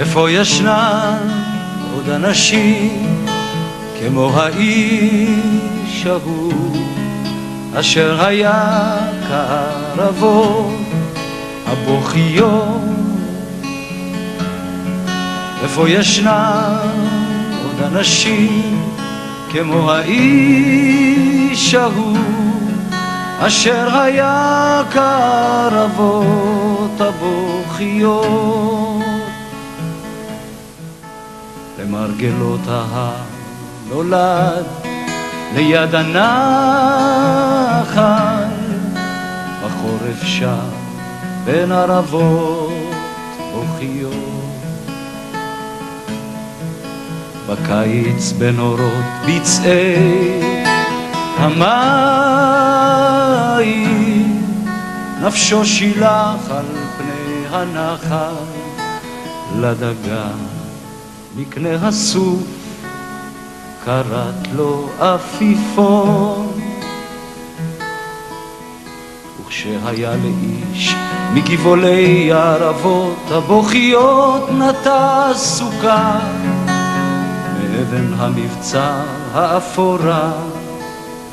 איפה ישנם עוד אנשים כמו האיש ההוא אשר היה כערבות הבוכיות? איפה ישנם עוד אנשים כמו האיש ההוא אשר היה כערבות הבוכיות? למרגלות ההר נולד ליד הנחל, בחורף שם בין ערבות בוכיות, בקיץ בנורות ביצעי המים, נפשו שילח על פני הנחל לדגה מקנה הסוף, קראת לו עפיפון. וכשהיה לאיש מגבעולי הערבות הבוכיות נטע סוכה, מאבן המבצר האפורה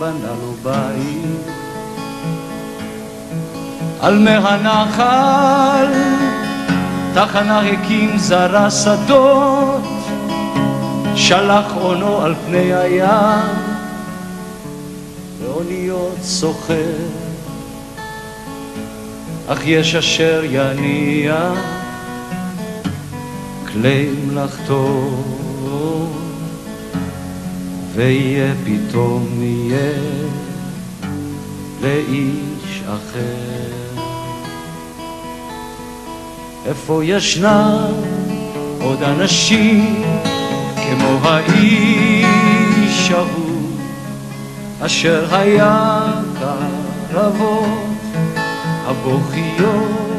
בנה לו בית. על מי הנחל תחנה הקים, זרע שדות, שלח עונו על פני הים, ואוניות סוחר. אך יש אשר יניע כלי מלאכתו, ויהיה פתאום יהיה לאיש אחר. איפה ישנם עוד אנשים כמו האיש ההוא אשר היה כערבות הבוכיות?